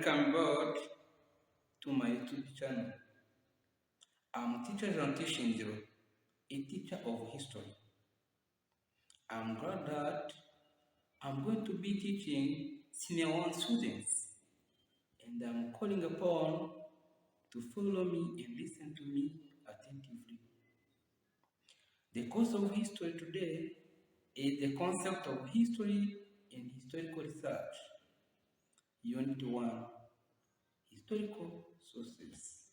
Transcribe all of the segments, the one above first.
Welcome back to my YouTube channel. I'm teacher GENTIL, a teacher of history. I'm glad that I'm going to be teaching senior 1 students, and I'm calling upon to follow me and listen to me attentively. The course of history today is the concept of history and historical research. Unit 1, Historical Sources.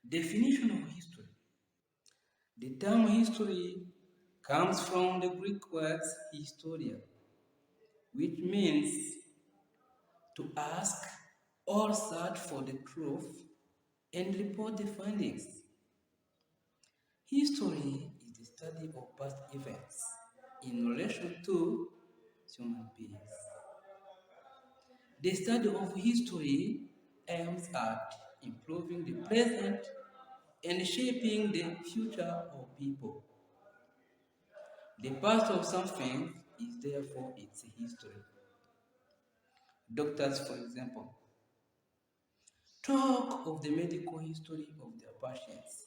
Definition of history. The term history comes from the Greek words historia, which means to ask or search for the truth and report the findings. History is the study of past events in relation to human beings. The study of history aims at improving the present and shaping the future of people. The past of something is therefore its history. Doctors, for example, talk of the medical history of their patients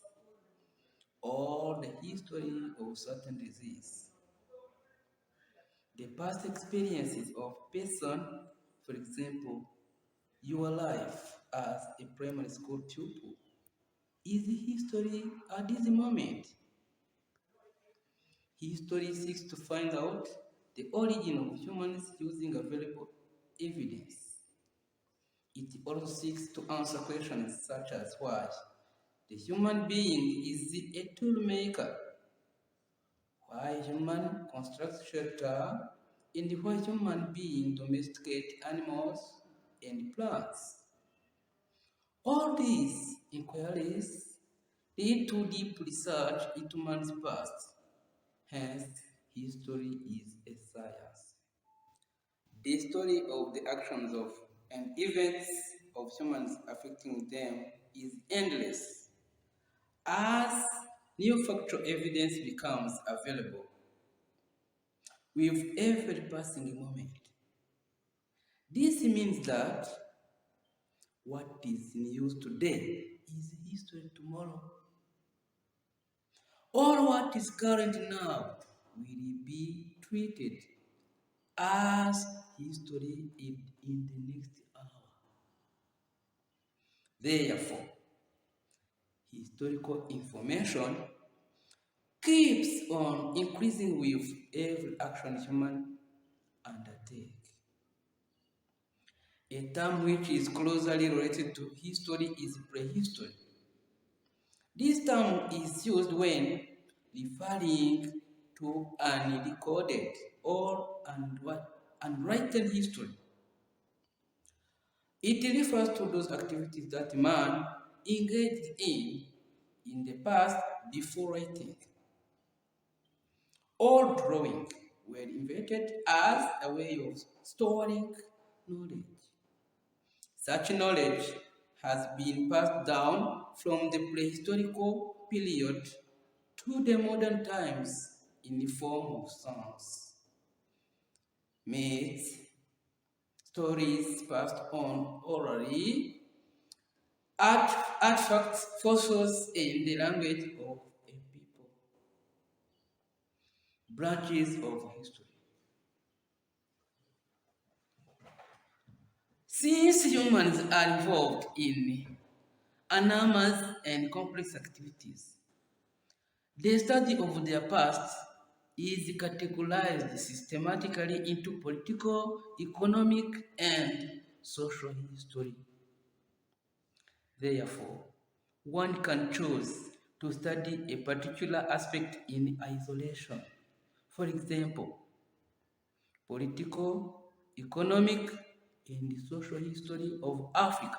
or the history of certain disease. The past experiences of person, for example, your life as a primary school pupil, is history at this moment. History seeks to find out the origin of humans using available evidence. It also seeks to answer questions such as why the human being is a tool maker, why human constructs shelter, and why human beings domesticate animals and plants. All these inquiries lead to deep research into man's past. Hence, history is a science. The story of the actions of and events of humans affecting them is endless as new factual evidence becomes available with every passing moment. This means that what is news today is history tomorrow. All what is current now will be treated as history in the next hour. Therefore, historical information keeps on increasing with every action human undertake. A term which is closely related to history is prehistory. This term is used when referring to unrecorded or unwritten history. It refers to those activities that man engaged in the past before writing or drawing were invented as a way of storing knowledge. Such knowledge has been passed down from the prehistorical period to the modern times in the form of songs, myths, stories passed on orally, artifacts, fossils in the language of a people. Branches of history. Since humans are involved in enormous and complex activities, the study of their past is categorized systematically into political, economic, and social history. Therefore, one can choose to study a particular aspect in isolation. For example, political, economic, and social history of Africa.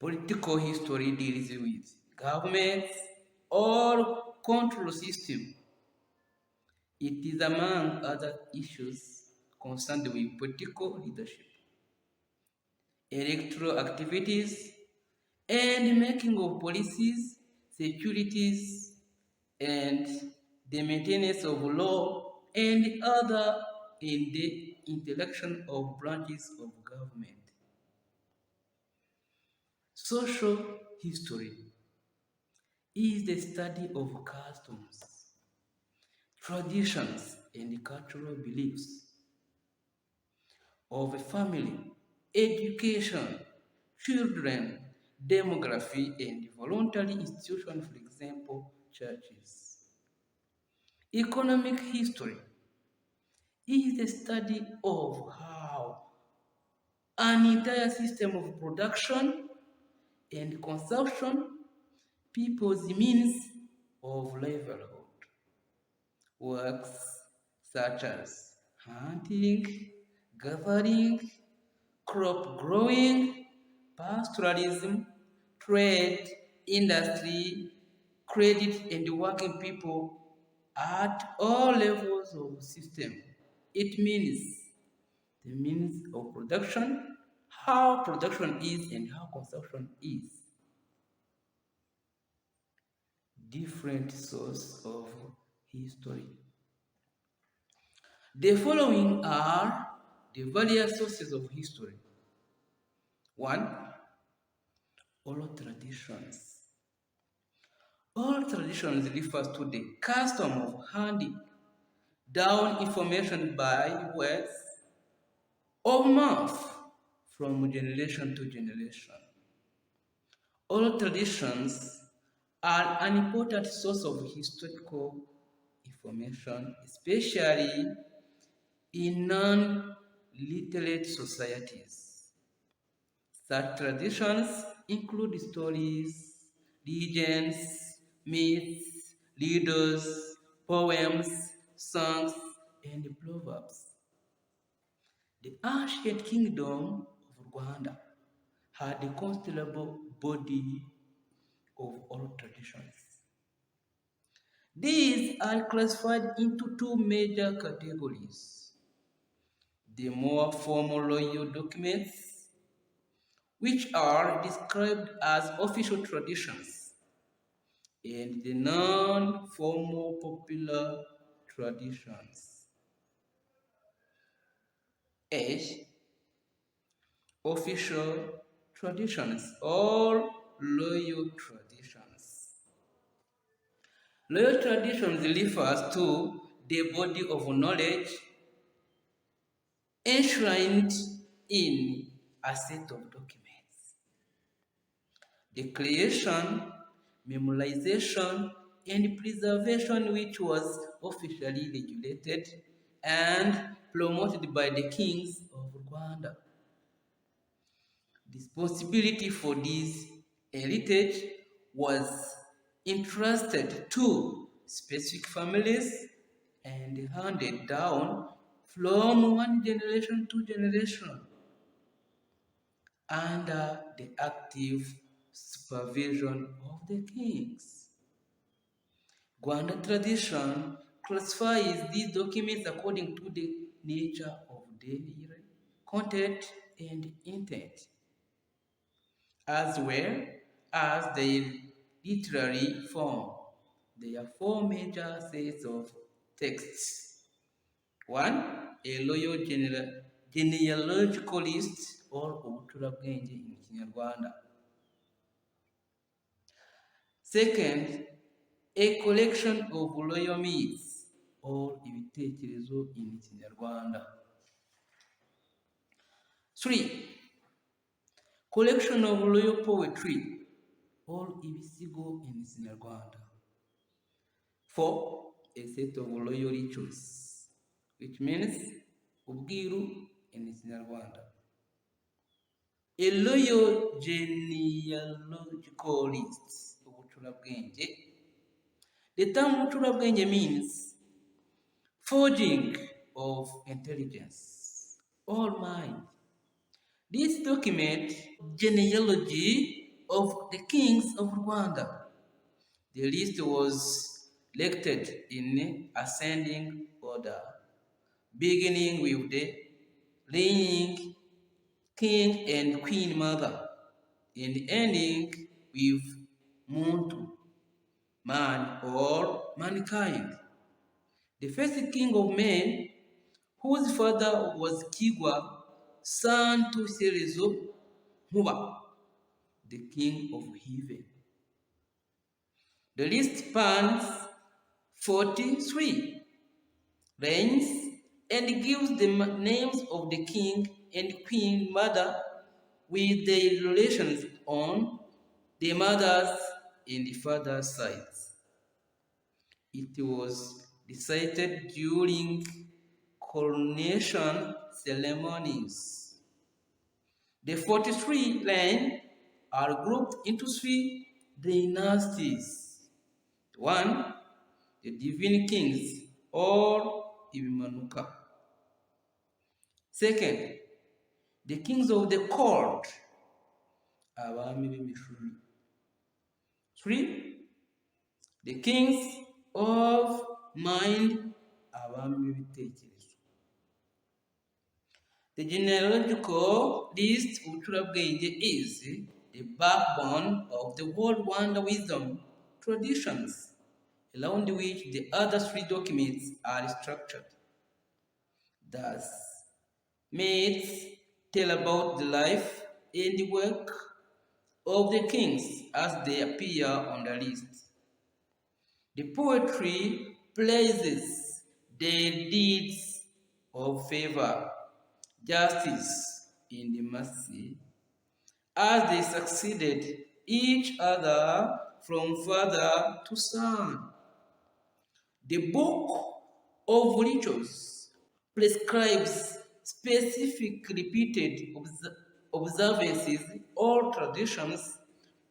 Political history deals with governments or control system. It is among other issues concerned with political leadership, electoral activities, and making of policies, securities, and the maintenance of law and other in the interaction of branches of government. Social history is the study of customs, traditions, and cultural beliefs of a family, education, children, demography, and voluntary institutions, for example, churches. Economic history is the study of how an entire system of production and consumption, people's means of livelihood, works such as hunting, gathering, crop growing, pastoralism, trade, industry, credit, and working people at all levels of the system. It means the means of production, how production is and how consumption is. Different source of history. The following are the various sources of history. One, oral traditions. Oral traditions refers to the custom of handing down information by words or mouth from generation to generation. Oral traditions are an important source of historical information, especially in non-literate societies. Such traditions include stories, legends, myths, riddles, poems, songs, and proverbs. The ancient kingdom of Rwanda had a considerable body of oral traditions. These are classified into two major categories: the more formal royal documents, which are described as official traditions, and the non-formal popular traditions. H. Official traditions or loyal traditions. Loyal traditions refers to the body of knowledge enshrined in a set of documents. The creation, memorization, and preservation which was officially regulated and promoted by the kings of Rwanda. Responsibility for this heritage was entrusted to specific families and handed down from one generation to generation under the active supervision of the kings. Rwanda tradition classifies these documents according to the nature of their content and intent, as well as their literary form. There are four major sets of texts. One, a loyal genealogical list or ubucurabwenge in Kinyarwanda. Second, a collection of royal myths or ibitekerezo in Kinyarwanda. Three, collection of royal poetry or ibisigo in Kinyarwanda. Four, a set of royal rituals, which means ubwiru in Kinyarwanda. A royal genealogical list, ubucurabwenge. The term ubucurabwenge means forging of intelligence or mind. This document genealogy of the kings of Rwanda. The list was elected in ascending order, beginning with the reigning king and queen mother, and ending with Muntu, man or mankind. The first king of men whose father was Kigwa, son to Serezo Nkuba, the king of heaven. The list spans 43 reigns and gives the names of the king and queen mother with their relations on the mother's and the father's sides. It was recited during coronation ceremonies. The 43 lines are grouped into three dynasties. One, the divine kings or Ibimanuka. Second, the kings of the court, abami b'imishuri. Three, the kings of mind, abami b'ibitekerezo. The genealogical list of Ubucurabwenge is the backbone of the world wonder wisdom traditions, around which the other three documents are structured. Thus, myths tell about the life and the work of the kings as they appear on the list. The poetry praises their deeds of favor, justice, and mercy as they succeeded each other from father to son. The book of rituals prescribes specific repeated observances or traditions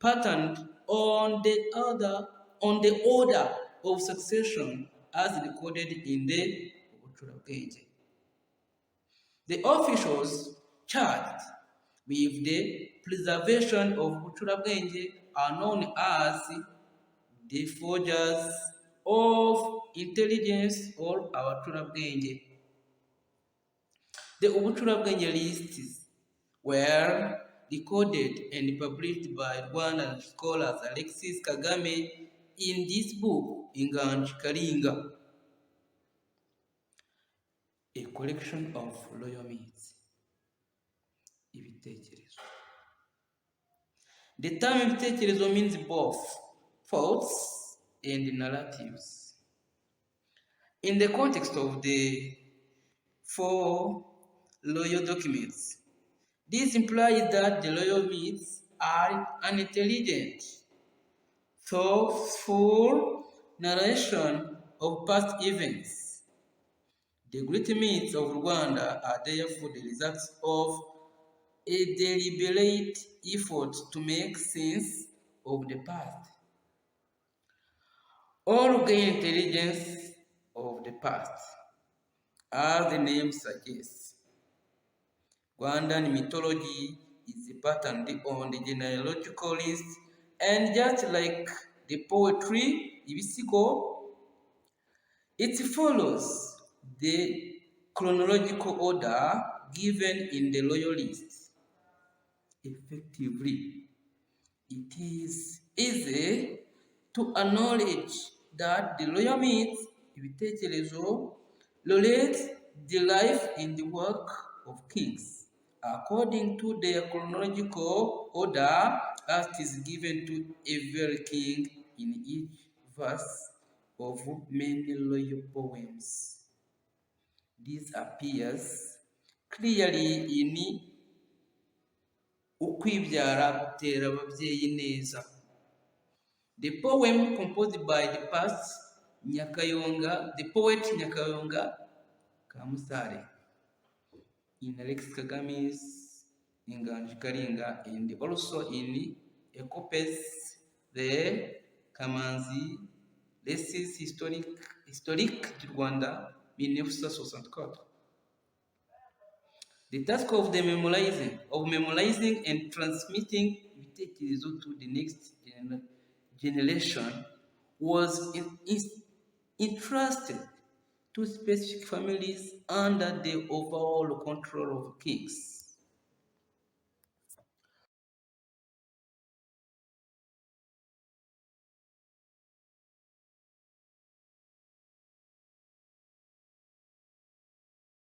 patterned on the order of succession as recorded in the Ubucurabwenge. The officials charged with the preservation of Ubucurabwenge are known as the forgers of intelligence or Abacurabwenge. The Ubucurabwenge lists were recorded and published by Rwandan scholars Alexis Kagame in this book, Inganji Kalinga, a collection of royal myths. Ibitekerezo. The term ibitekerezo means both thoughts and narratives. In the context of the four royal documents, this implies that the royal myths are an intelligent, thoughtful narration of past events. The great myths of Rwanda are therefore the results of a deliberate effort to make sense of the past or gain intelligence of the past, as the name suggests. Rwandan mythology is patterned on the genealogical list, and just like the poetry, ibisigo, it follows the chronological order given in the royal list. Effectively, it is easy to acknowledge that the royal myths, ibitekerezo, relate the life and the work of kings according to their chronological order as it is given to every king in each verse of many royal poems. This appears clearly in Ukwibyara gutera ababyeyi neza. The poem composed by the poet Nyakayonga Kamusare in Alexis Kagame's Inganji Kalinga, and also in Ecopes the Kamanzi Récits historiques du Rwanda 1964. The task of memorizing and transmitting ibitekerezo to the next generation was entrusted to specific families under the overall control of kings.